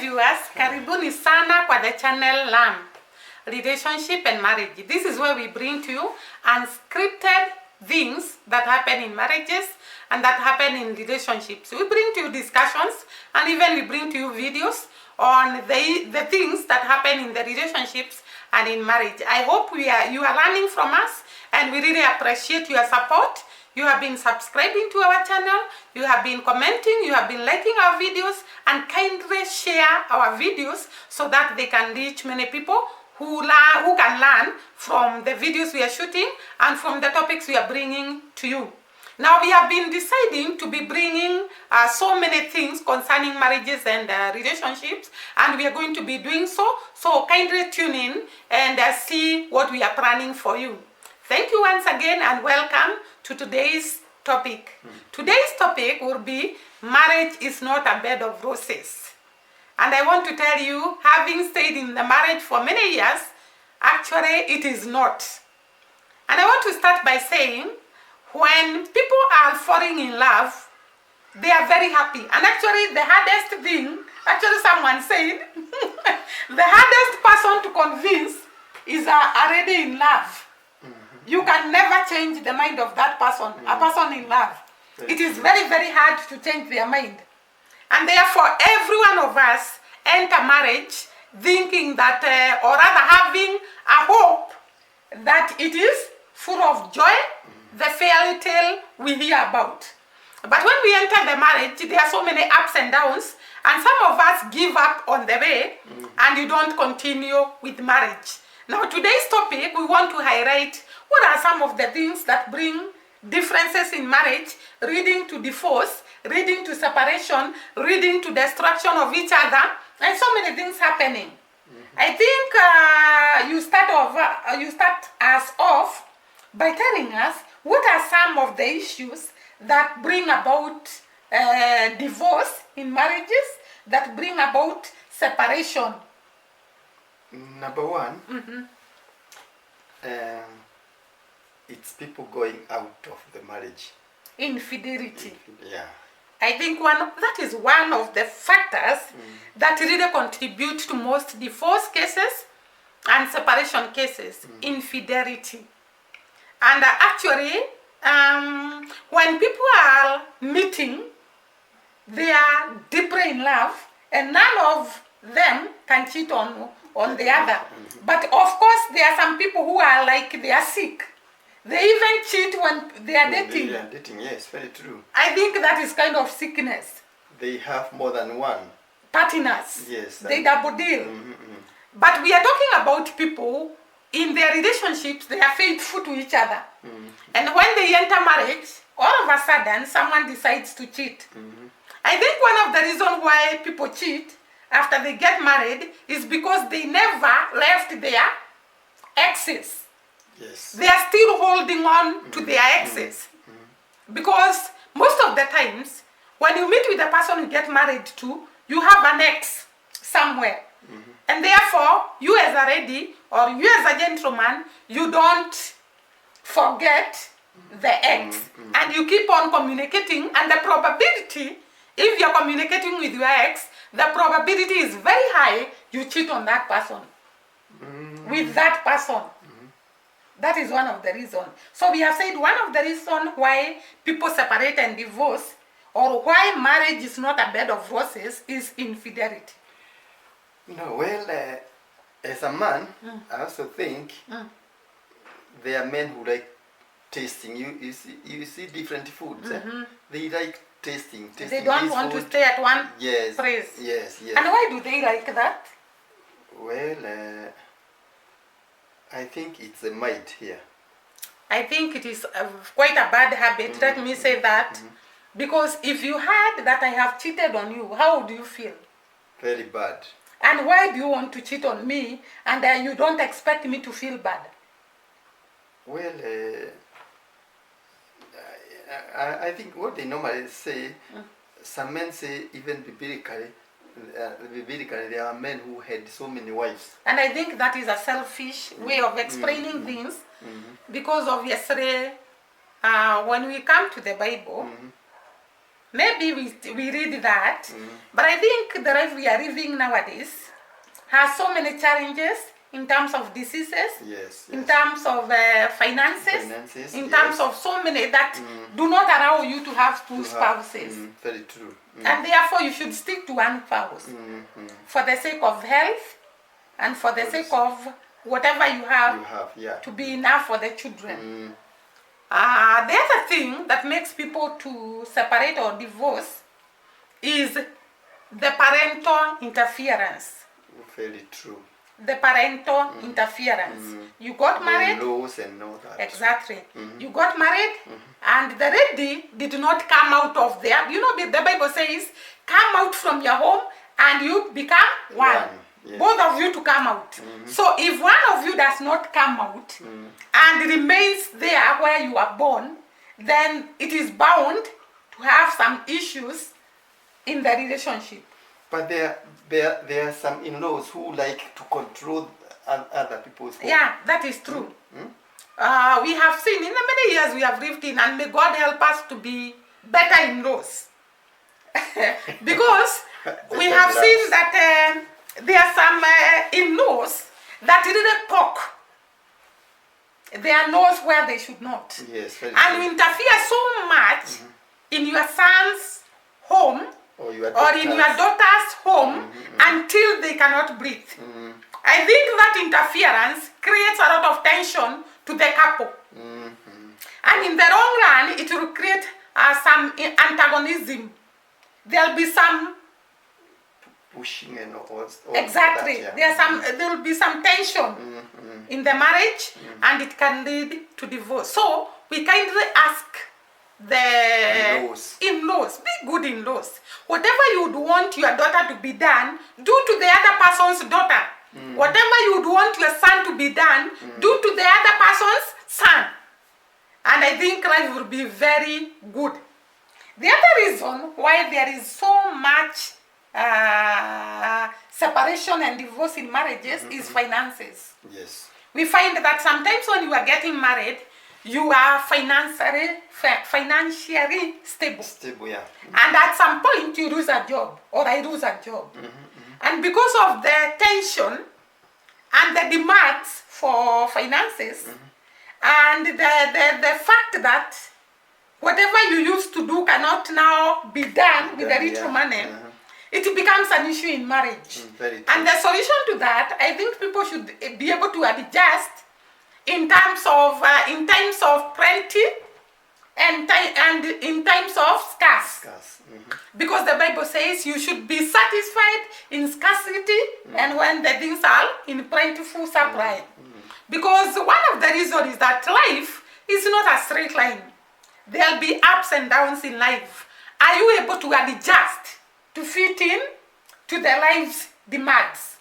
viewers, karibuni sana kwa the channel R.A.M, Relationship and Marriage. This is where we bring to you unscripted things that happen in marriages and that happen in relationships. We bring to you discussions and even we bring to you videos on the things that happen in the relationships and in marriage. I hope you are learning from us, and we really appreciate your support. You have been subscribing to our channel, you have been commenting, you have been liking our videos, and kindly share our videos so that they can reach many people who can learn from the videos we are shooting and from the topics we are bringing to you. Now we have been deciding to be bringing so many things concerning marriages and relationships, and we are going to be doing so. So kindly tune in and see what we are planning for you. Thank you once again and welcome to today's topic. Today's topic will be marriage is not a bed of roses. And I want to tell you, having stayed in the marriage for many years, actually it is not. And I want to start by saying, when people are falling in love, they are very happy. And actually the hardest thing, actually someone said, the hardest person to convince is already in love. You can never change the mind of that person, a person in love. It is very, very hard to change their mind. And therefore, every one of us enter marriage thinking that, or rather having a hope that it is full of joy, the fairy tale we hear about. But when we enter the marriage, there are so many ups and downs, and some of us give up on the way, and you don't continue with marriage. Now, today's topic, we want to highlight what are some of the things that bring differences in marriage, leading to divorce, leading to separation, leading to destruction of each other, and so many things happening. I think you start us off by telling us what are some of the issues that bring about divorce in marriages, that bring about separation. Number one, it's people going out of the marriage. Infidelity. Yeah. I think that is one of the factors that really contribute to most divorce cases and separation cases. Infidelity. And actually, when people are meeting, they are deeply in love, and none of them can cheat on the other. But of course, there are some people who are like they are sick. They even cheat when they are dating. They are dating, yes, very true. I think that is kind of sickness. They have more than one partners. Yes. They double deal. But we are talking about people in their relationships, they are faithful to each other. And when they enter marriage, all of a sudden, someone decides to cheat. I think one of the reasons why people cheat after they get married is because they never left their exes. Yes. They are still holding on to their exes. Because most of the times, when you meet with the person you get married to, you have an ex somewhere. And therefore, you as a lady or you as a gentleman, you don't forget the ex. And you keep on communicating, and the probability, if you're communicating with your ex, the probability is very high you cheat on that person. With that person. That is one of the reasons. So we have said one of the reasons why people separate and divorce, or why marriage is not a bed of roses, is infidelity. No, well, as a man, I also think there are men who like tasting. You see different foods. They like tasting. They don't want to stay at one place. Yes. And why do they like that? Well, I think it's a might here. I think it is quite a bad habit. Let me say that. Because if you heard that I have cheated on you, how would you feel? Very bad. And why do you want to cheat on me and you don't expect me to feel bad? Well, I think what they normally say, some men say even biblically, there are men who had so many wives. And I think that is a selfish way of explaining things, because obviously when we come to the Bible, maybe we read that, but I think the life we are living nowadays has so many challenges in terms of diseases, Yes. in terms of finances, in yes. terms of so many that do not allow you to have two To have- spouses. Very true. And therefore you should stick to one spouse for the sake of health and for the sake of whatever you have, yeah. to be enough for the children. The other thing that makes people to separate or divorce is the parental interference. Very true. The parental interference. You got married. The laws and all that. Exactly. You got married, and the lady did not come out of there. You know, the Bible says, come out from your home and you become one. Yes. Both of you to come out. So if one of you does not come out and remains there where you are born, then it is bound to have some issues in the relationship. But there are some in-laws who like to control other people's home. Yeah, that is true. We have seen in the many years we have lived in, and may God help us to be better in-laws. Because we have seen that there are some in-laws that really poke their nose where they should not. Yes, very and true. you interfere so much in your son's home or in your daughter's home until they cannot breathe. I think that interference creates a lot of tension to the couple. And in the long run, it will create some antagonism. There'll be some pushing and all exactly. That, yeah. There will be some tension in the marriage, and it can lead to divorce. So we kindly ask the in-laws, be good in-laws. Whatever you would want your daughter to be done, do to the other person's daughter. Whatever you would want your son to be done, do to the other person's son. And I think life will be very good. The other reason why there is so much separation and divorce in marriages is finances. Yes. We find that sometimes when you are getting married, you are financially stable. Stable, yeah. And at some point you lose a job, or I lose a job. And because of the tension and the demands for finances, and the fact that whatever you used to do cannot now be done with the little money, it becomes an issue in marriage. And the solution to that, I think people should be able to adjust in times of plenty and in times of scarce. Because the Bible says you should be satisfied in scarcity and when the things are in plentiful supply. Because one of the reasons is that life is not a straight line. There'll be ups and downs in life. Are you able to adjust to fit in to the life's demands?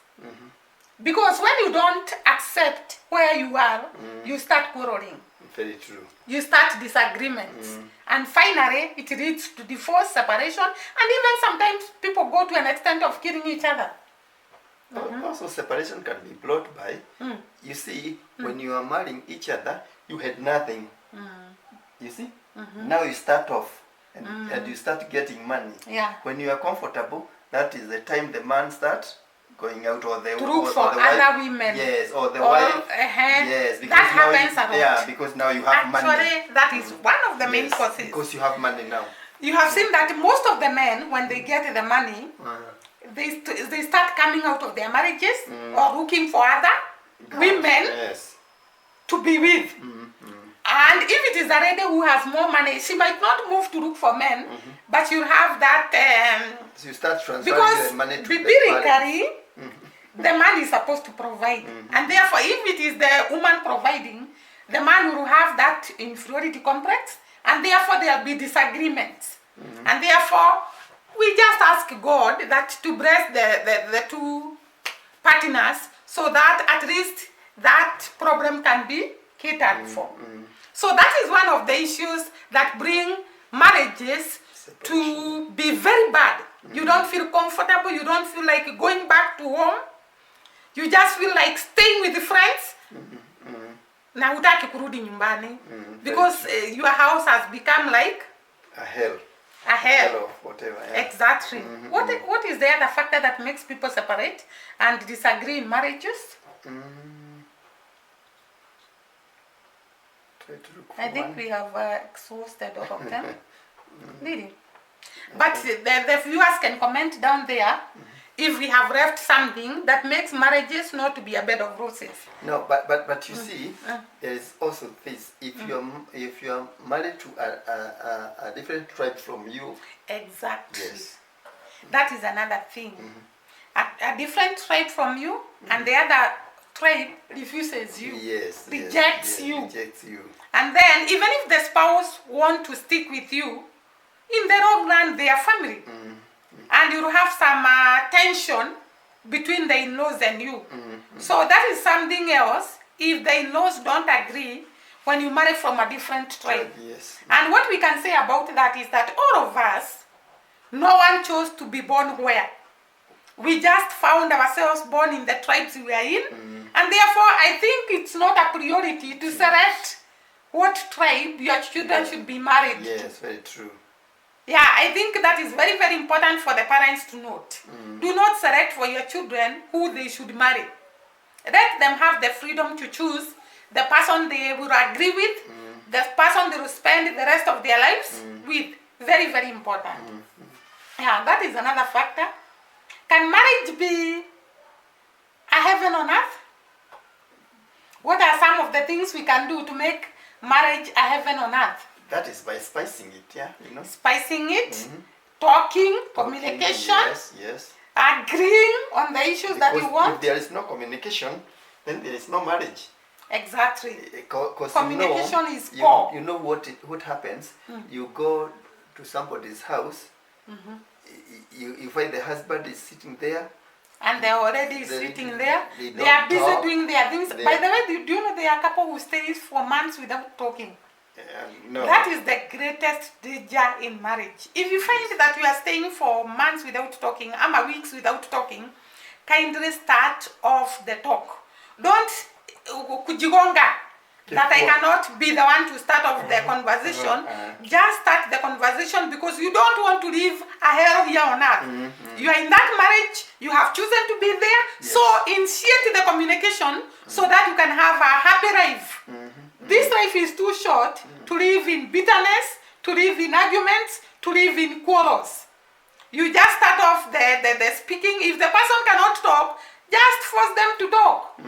Because when you don't accept where you are, you start quarreling. Very true. You start disagreements. And finally, it leads to divorce, separation, and even sometimes people go to an extent of killing each other. Also, separation can be brought by, you see, when you are marrying each other, you had nothing. You see? Now you start off and you start getting money. Yeah. When you are comfortable, that is the time the man starts going out, or the To look for the other wife, women. yes, or the Or, wife. Yes, because that now happens a lot. Yeah, because now you have money. Actually, that is one of the main causes. Because you have money now. You have seen that most of the men, when they get the money, they start coming out of their marriages or looking for other women to be with. And if it is a lady who has more money, she might not move to look for men, but you have that. So you start transferring because the money to biblically, the man is supposed to provide, and therefore, if it is the woman providing, the man will have that inferiority complex, and therefore there will be disagreements, and therefore we just ask God that to bless the two partners so that at least that problem can be catered for. So that is one of the issues that bring marriages to be very bad. You don't feel comfortable, you don't feel like going back to home, you just feel like staying with the friends. Na hutaki kurudi nyumbani because your house has become like a hell. Ahead. Of whatever. Yeah. Exactly. What is the other factor that makes people separate and disagree in marriages? Try to look for I think one. we have exhausted all of them. Really. But the viewers can comment down there if we have left something that makes marriages not to be a bed of roses. No, but you see, there is also this. If you're married to a different tribe from you, Exactly. yes, That is another thing. A different tribe from you, and the other tribe refuses you. yes, Rejects yes, you. rejects you. And then even if the spouse want to stick with you, in the long run they are family. And you have some tension between the in-laws and you. So that is something else. If the in-laws don't agree when you marry from a different tribe. Yes. And what we can say about that is that all of us, no one chose to be born where. We just found ourselves born in the tribes we are in. And therefore I think it's not a priority to select what tribe your children should be married to. Yes, very true. Yeah, I think that is very, very important for the parents to note. Do not select for your children who they should marry. Let them have the freedom to choose the person they will agree with, the person they will spend the rest of their lives with. Very, very important. Yeah, that is another factor. Can marriage be a heaven on earth? What are some of the things we can do to make marriage a heaven on earth? That is by spicing it, yeah, you know. Spicing it, talking, communication, yes. agreeing on the issues that you want. If there is no communication, then there is no marriage. Exactly. Communication is core. You know what happens? You go to somebody's house, you find the husband is sitting there. And they're already sitting there. They are busy doing their things. By the way, do you know there are a couple who stays for months without talking? No. That is the greatest danger in marriage. If you find that you are staying for months without talking, weeks without talking, kindly start off the talk. Don't kujigonga that I cannot be the one to start off the conversation. Just start the conversation because you don't want to live a hell here on earth. You are in that marriage, you have chosen to be there, so initiate the communication so that you can have a happy life. This life is too short to live in bitterness, to live in arguments, to live in quarrels. You just start off the speaking. If the person cannot talk, just force them to talk.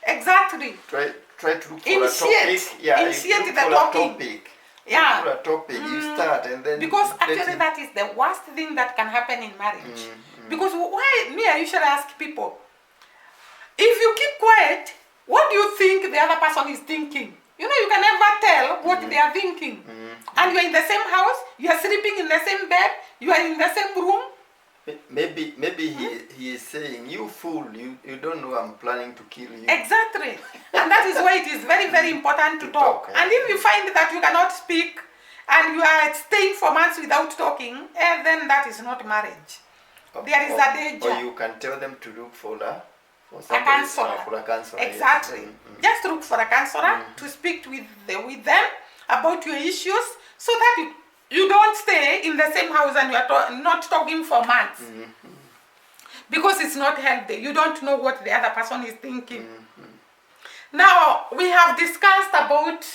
Exactly. Try to look for Initiate. a topic. Yeah, Initiate look the for talking. a topic. Yeah. Look for a topic. You start and then. Because actually that is the worst thing that can happen in marriage. Because I usually ask people, if you keep quiet, what do you think the other person is thinking? You know, you can never tell what they are thinking. And you are in the same house, you are sleeping in the same bed, you are in the same room. Maybe he is saying, you fool, you don't know I'm planning to kill you. Exactly. And that is why it is very, very important to talk. And if you find that you cannot speak and you are staying for months without talking, then that is not marriage. There is a danger. Or you can tell them to look for a counselor. Exactly. Just look for a counselor to speak with them about your issues so that you don't stay in the same house and you are not talking for months. Because it's not healthy. You don't know what the other person is thinking. Now, we have discussed about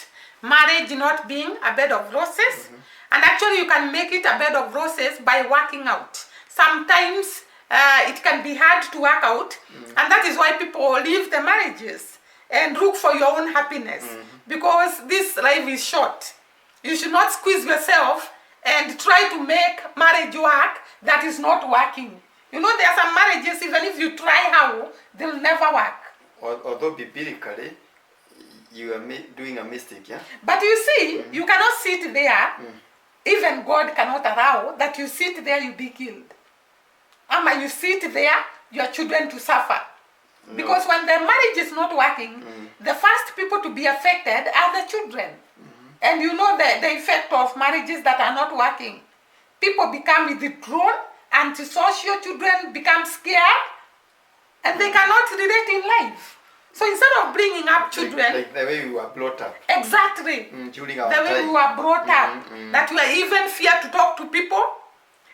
marriage not being a bed of roses. And actually, you can make it a bed of roses by working out. Sometimes it can be hard to work out. And that is why people leave the marriages and look for your own happiness. Because this life is short. You should not squeeze yourself and try to make marriage work that is not working. You know, there are some marriages, even if you try how, they'll never work. Although biblically, you are doing a mistake, yeah? But you see, you cannot sit there, even God cannot allow that you sit there, you be killed. You sit there, your children to suffer. No. Because when the marriage is not working, the first people to be affected are the children. And you know the effect of marriages that are not working. People become withdrawn, antisocial, children become scared, and they cannot relate in life. So instead of bringing up children, like the way we were brought up. exactly, During our the way time. we were brought up, that you are even fear to talk to people,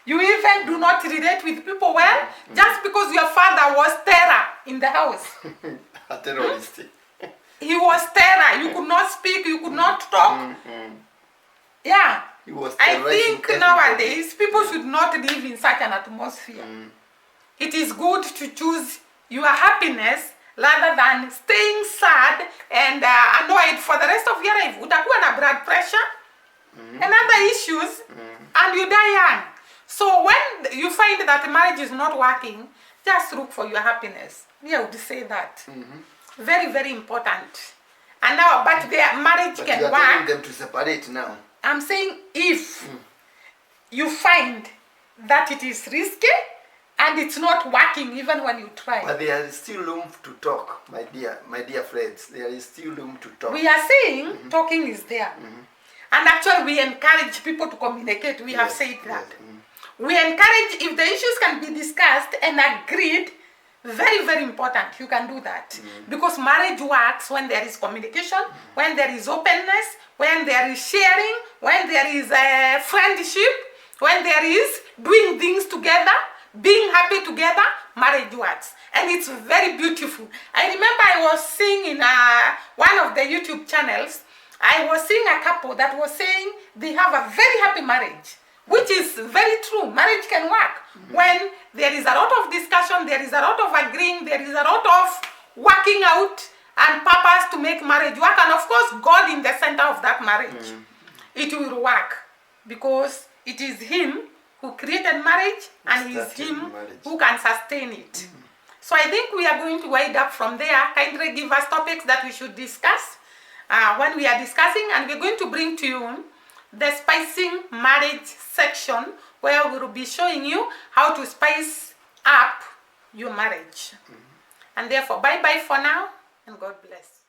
you even do not relate with people well, just because your father was terror in the house. A terrorist. He was terror. You could not speak, you could not talk. Yeah. He was I terrorizing think everybody. nowadays people should not live in such an atmosphere. It is good to choose your happiness rather than staying sad and annoyed for the rest of your life. Utakuwa na blood pressure and other issues, and you die young. So when you find that marriage is not working, just look for your happiness. I would say that. Very, very important. And now, but their marriage But can you are work. telling them to separate now. I'm saying if you find that it is risky and it's not working even when you try. But there is still room to talk, my dear friends. There is still room to talk. We are saying talking is there. And actually we encourage people to communicate. We have said that. We encourage, if the issues can be discussed and agreed, very, very important. You can do that. Because marriage works when there is communication, when there is openness, when there is sharing, when there is friendship, when there is doing things together, being happy together, marriage works. And it's very beautiful. I remember I was seeing in one of the YouTube channels, I was seeing a couple that was saying they have a very happy marriage, which is very true. Marriage can work when there is a lot of discussion, there is a lot of agreeing, there is a lot of working out and purpose to make marriage work, and of course God in the center of that marriage. It will work because it is Him who created marriage and it is Him who can sustain it. So I think we are going to wind up from there. Kindly give us topics that we should discuss when we are discussing, and we're going to bring to you the spicing marriage section, where we will be showing you how to spice up your marriage. And therefore, bye-bye for now, and God bless.